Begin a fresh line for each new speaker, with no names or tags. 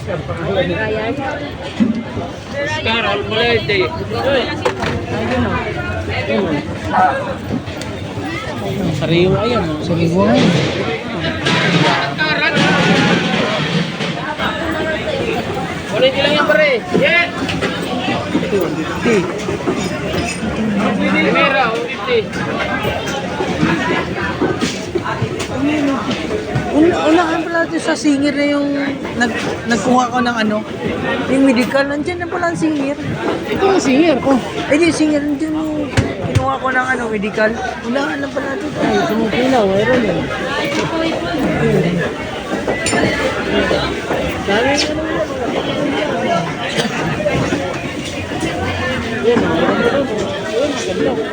Ryan.
Scar, albolete. Sariwa yan.
Sariwa.
Albolete lang yan, pare. Yes!
50.
Primera, 150.
Unahan pala ito sa singer na yung nagkuha ko ng ano, yung medical. Nandiyan na pala ang singer.
Ito ang singer ko.
Ay, di, singer. Nandiyan yung kinuha ko ng ano, medical. Unahan lang pala ito.
Ay, sumukilaw. Mayroon yan. Dami yan. Yan, mayroon. Yan, maganda.